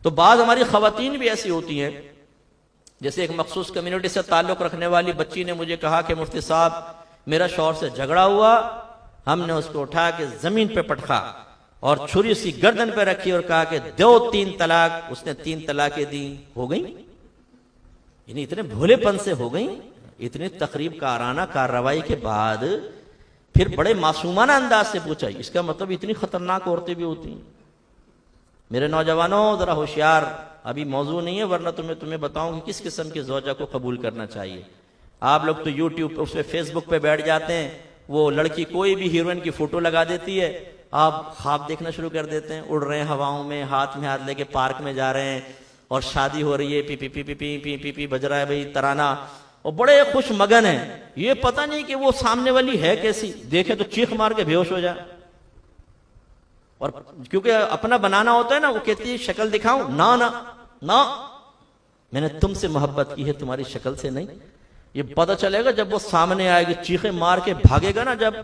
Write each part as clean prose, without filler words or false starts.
तो बाज़ हमारी ख़वातीन भी ऐसी होती हैं, जैसे एक मखसूस कम्युनिटी से ताल्लुक़ रखने वाली बच्ची ने मुझे कहा कि मुफ्ती साहब मेरा शौहर से झगड़ा हुआ, हमने उसको उठा के ज़मीन पे पटका और छुरी उसकी गर्दन पे रखी और कहा कि दो 3 तलाक। उसने 3 तलाकें दी, हो गई। यानी इतने भोलेपन से हो गई। इतनी तकरीब काराना कार्रवाई के बाद फिर बड़े मासूमाना अंदाज से पूछा, इसका मतलब इतनी खतरनाक औरतें भी होती हैं। मेरे नौजवानों जरा होशियार, अभी मौजू नहीं है, वरना तुम्हें बताऊं कि किस किस्म की ज़ौजा को कबूल करना चाहिए। आप लोग तो यूट्यूब उस पर फेसबुक पे बैठ जाते हैं, वो लड़की कोई भी हीरोइन की फोटो लगा देती है, आप ख्वाब देखना शुरू कर देते हैं, उड़ रहे हैं हवाओं में, हाथ में हाथ लेके पार्क में जा रहे हैं और शादी हो रही है, P P P P P P P P बज रहा है भाई तराना, और बड़े खुश मगन है। ये पता नहीं कि वो सामने वाली है कैसी, देखे तो चीख मार के बेहोश हो जाए। और क्योंकि अपना बनाना होता है ना, वो कहती है शक्ल दिखाऊं, ना ना ना, मैंने तुमसे मोहब्बत की है, तुम्हारी शक्ल से नहीं। ये पता चलेगा जब वो सामने आएगी, चीखे मार के भागेगा ना जब,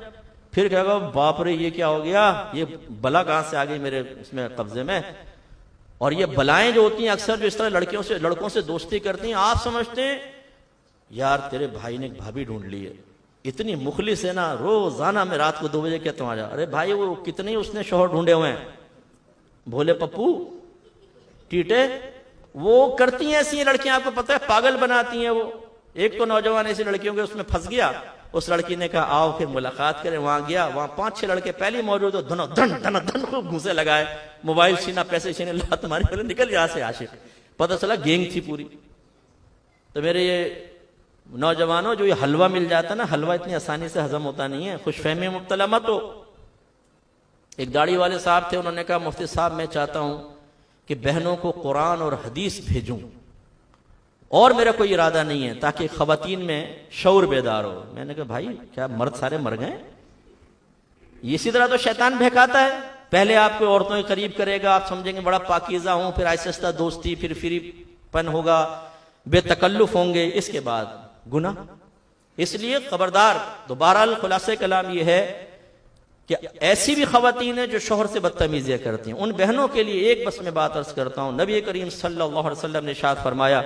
फिर कहेगा बाप रे ये क्या हो गया, ये बला कहां से आ गई मेरे इसमें कब्जे में। और ये बलाएं जो होती हैं अक्सर जो इस तरह लड़कों से दोस्ती करती हैं, आप समझते हैं यार तेरे भाई ने एक भाभी ढूंढ ली है, इतनी मुखलिस है ना, रोजाना में रात को 2 बजे कहता हूं आ जा। अरे भाई वो कितने उसने शौहर ढूंढे हुए हैं, भोले पप्पू टीटे, वो करती हैं ऐसी लड़कियां, आपको पता है पागल बनाती हैं वो। एक तो नौजवान ऐसी लड़कियों के उसमें फंस गया, उस लड़की ने कहा आओ फिर मुलाकात करें। वहां गया, वहां 5-6 लड़के पहले मौजूद हो, धन धन धन धन खूब घूसे लगाए, मोबाइल छीना, पैसे छीने, ला तुम्हारी पहले निकल यहां से आशिक। पता चला गैंग थी पूरी। तो मेरे ये नौजवानों, जो ये हलवा मिल जाता ना, हलवा इतनी आसानी से हजम होता नहीं है, खुशफहमी में मुब्तला मत हो। एक दाढ़ी वाले साहब थे, उन्होंने कहा मुफ्ती साहब मैं चाहता हूं कि बहनों को कुरान और हदीस भेजूं, और मेरा कोई इरादा नहीं है, ताकि खवातीन में शऊर बेदार हो। मैंने कहा भाई क्या मर्द सारे मर गए? इसी तरह तो शैतान बहकाता है, पहले आपको औरतों के करीब करेगा, आप समझेंगे बड़ा पाकीज़ा हूं, फिर आहिस्ता दोस्ती, फिर फ्रीपन होगा, बेतकल्लुफ होंगे, इसके बाद गुनाह। इसलिए खबरदार। तो बहरहाल खुलासे कलाम यह है कि ऐसी भी खवातीन है जो शोहर से बदतमीजियां करती हैं, उन बहनों के लिए एक बस में बात अर्ज करता हूं। नबी करीम सल्लल्लाहु अलैहि वसल्लम ने इरशाद फरमाया,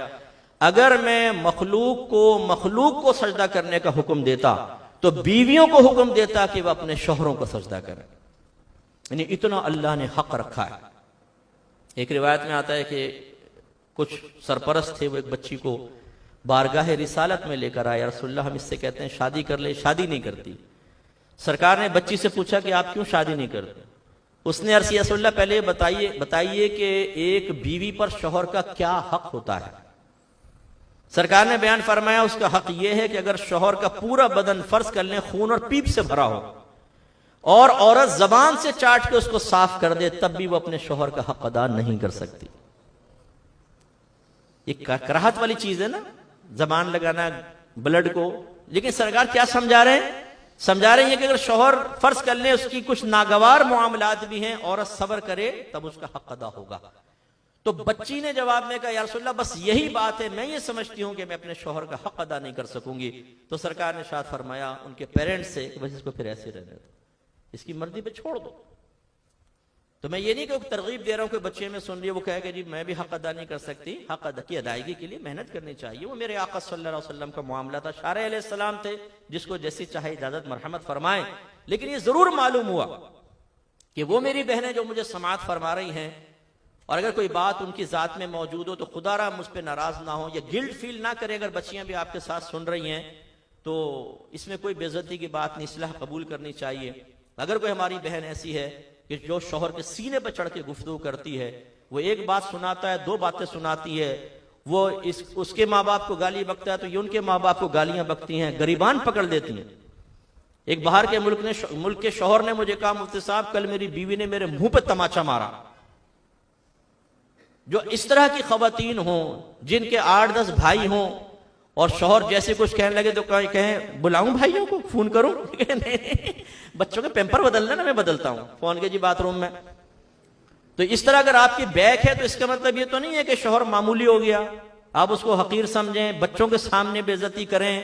अगर मैं मखलूक को सजदा करने का हुक्म देता तो बीवियों को हुक्म देता कि वह अपने शोहरों को सजदा करें। यानी इतना अल्लाह ने हक रखा है। एक रिवायत में आता है कि कुछ सरपरस्त थे, वो एक बच्ची को बारगाह रिसालत में लेकर आए, रसूलुल्लाह हम इससे कहते हैं शादी कर ले, शादी नहीं करती। सरकार ने बच्ची से पूछा कि आप क्यों शादी नहीं करते? उसने अर्ज़ किया रसूलुल्लाह पहले बताइए कि एक बीवी पर शौहर का क्या हक होता है। सरकार ने बयान फरमाया उसका हक यह है कि अगर शौहर का पूरा बदन फर्ज कर लें खून और पीप से भरा हो और औरत जबान से चाट के उसको साफ कर दे, तब भी वो अपने शौहर का हक अदा नहीं कर सकती। ये कराहत वाली चीज है ना, जबान लगाना ब्लड को। लेकिन सरकार क्या समझा रहे हैं? समझा रही है कि अगर शौहर फर्ज कर ले उसकी कुछ नागवार मामलात भी हैं, औरत सब्र करे तब उसका हक अदा होगा। तो बच्ची ने जवाब में कहा या रसूलल्लाह बस यही बात है, मैं ये समझती हूं कि मैं अपने शौहर का हक अदा नहीं कर सकूंगी। तो सरकार ने शायद फरमाया उनके पेरेंट्स से कि बस इसको फिर ऐसे रहने दो, इसकी मर्जी पे छोड़ दो। तो मैं ये नहीं कि तरगीब दे रहा हूं कि बच्चे में सुन रही है वो कहेगा जी मैं भी हक अदा नहीं कर सकती। हक अदा की अदायगी के लिए मेहनत करनी चाहिए। वो मेरे आका सल्लल्लाहु अलैहि वसल्लम का मामला था, शारे अलैहिस्सलाम थे, जिसको जैसी चाहे इजाजत मरहमत फरमाएं। लेकिन ये जरूर मालूम हुआ कि वो मेरी बहनें जो मुझे समाअत फरमा रही हैं, और अगर कोई बात उनकी जात में मौजूद हो तो खुदारा मुझ पर नाराज ना हो या गिल्ट फील ना करें। अगर बच्चियां भी आपके साथ सुन रही हैं तो इसमें कोई बेइज्जती की बात नहीं, इस्लाह कबूल करनी चाहिए। अगर कोई हमारी बहन ऐसी है कि जो शौहर के सीने पर चढ़ के गुफ्तगू करती है, वो एक बात सुनाता है 2 बातें सुनाती है, वो उसके माँ बाप को गाली बकता है तो ये उनके माँ बाप को गालियां बकती हैं, गरीबान पकड़ देती हैं। एक बाहर के मुल्क के शौहर ने मुझे कहा मुफ्ती साहब कल मेरी बीवी ने मेरे मुंह पे तमाचा मारा। जो इस तरह की खवातीन हों, जिनके 8-10 भाई हों और शौहर जैसे कुछ कहने लगे तो कहें बुलाऊं भाइयों को, फोन करूं? नहीं, बच्चों के पेम्पर बदलना ना, मैं बदलता हूं, फोन के जी बाथरूम में। तो इस तरह अगर आपकी बैक है तो इसका मतलब ये तो नहीं है कि शौहर मामूली हो गया, आप उसको हकीर समझें, बच्चों के सामने बेइज्जती करें,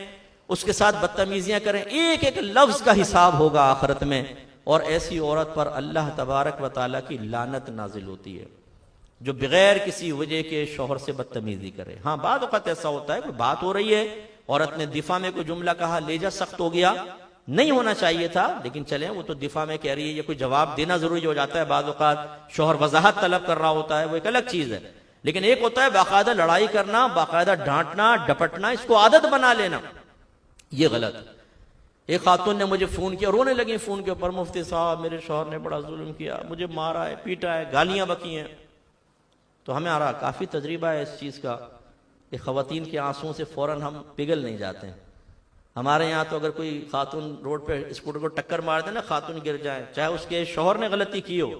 उसके साथ बदतमीजियां करें। एक एक लफ्ज का हिसाब होगा आखिरत में, और ऐसी औरत पर अल्लाह तबारक व तआला की लानत नाजिल होती है। जो बगैर किसी वजह के शोहर से बदतमीजी करे। हाँ, बाद वक्त ऐसा होता है, कोई बात हो रही है, औरत ने दिफा में कोई जुमला कहा, लेजा सख्त हो गया, नहीं होना चाहिए था, लेकिन चले वो तो दिफा में कह रही है, ये कोई जवाब देना जरूरी हो जाता है। बाद वक्त शोहर वजाहत तलब कर रहा होता है, वो एक अलग चीज है। लेकिन एक होता है बाकायदा लड़ाई करना, बाकायदा डांटना, डपटना, इसको आदत बना लेना, ये गलत है। एक खातून ने मुझे फोन किया, रोने लगी फोन के ऊपर, मुफ्ती साहब मेरे शौहर ने बड़ा जुल्म किया, मुझे मारा है, पीटा है, गालियां बकी हैं। तो हमें आ रहा काफी तजर्बा है इस चीज का कि खवातीन के आंसुओं से फौरन हम पिघल नहीं जाते हैं। हमारे यहाँ तो अगर कोई खातून रोड पे स्कूटर को टक्कर मार दे ना, खातून गिर जाए, चाहे उसके शौहर ने गलती की हो,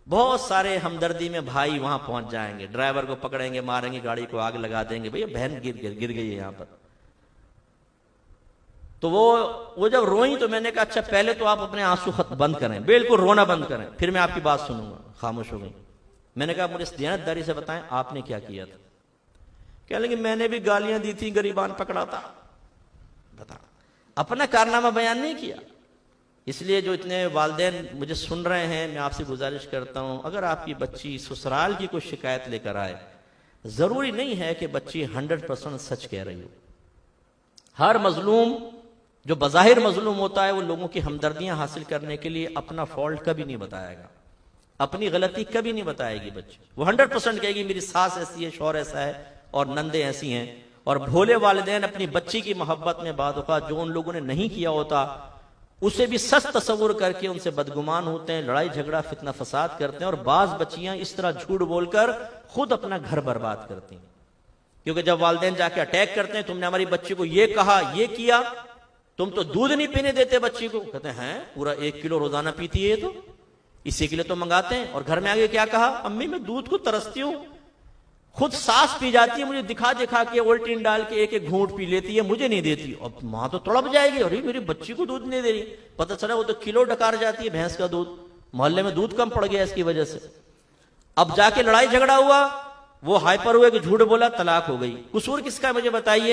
बहुत सारे हमदर्दी में भाई वहां पहुंच जाएंगे, ड्राइवर को पकड़ेंगे, मारेंगे, गाड़ी को आग लगा देंगे, भैया बहन गिर गई है यहाँ पर। तो वो जब रोई तो मैंने कहा अच्छा पहले तो आप अपने आंसू बंद करें, बिल्कुल रोना बंद करें, फिर मैं आपकी बात सुनूंगा। खामोश हो गई। मैंने कहा मुझे दियानतदारी से बताएं आपने क्या किया था। कह लगे मैंने भी गालियां दी थी, गरीबान पकड़ा था। बता, अपना कारनामा बयान नहीं किया। इसलिए जो इतने वालिदैन मुझे सुन रहे हैं, मैं आपसे गुजारिश करता हूं, अगर आपकी बच्ची ससुराल की कोई शिकायत लेकर आए, जरूरी नहीं है कि बच्ची 100% सच कह रही हो। हर मजलूम जो बज़ाहिर मजलूम होता है, वो लोगों की हमदर्दियां हासिल करने के लिए अपना फॉल्ट कभी नहीं बताएगा, अपनी गलती कभी नहीं बताएगी बच्ची। वो 100% कहेगी मेरी सास ऐसी है, शौहर ऐसा है और नंदे ऐसी हैं। और भोले वालिदैन अपनी बच्ची की मोहब्बत में बाद औक़ात जो उन लोगों ने नहीं किया होता उसे भी सच तस्वुर करके उनसे बदगुमान होते हैं, लड़ाई झगड़ा फितना फसाद करते हैं। और बाज बच्चियां इस तरह झूठ बोलकर खुद अपना घर बर्बाद करती हैं, क्योंकि जब वालिदैन जाके अटैक करते हैं, तुमने हमारी बच्ची को ये कहा, ये किया, तुम तो दूध नहीं पीने देते बच्ची को। कहते हैं पूरा 1 किलो रोजाना पीती है, तो इसी के लिए तो मंगाते हैं। और घर में आगे क्या कहा, अम्मी मैं दूध को तरसती हूं, खुद सास पी जाती है, मुझे दिखा दिखा के ओल्टीन डाल के एक घूंट पी लेती है, मुझे नहीं देती। अब मां तो तड़प जाएगी, अरे मेरी बच्ची को दूध नहीं दे रही। पता चला वो तो किलो डकार जाती है भैंस का दूध, मोहल्ले में दूध कम पड़ गया इसकी वजह से। अब जाके लड़ाई झगड़ा हुआ, वो हाइपर हुए कि झूठ बोला, तलाक हो गई। कसूर किसका है मुझे बताइए।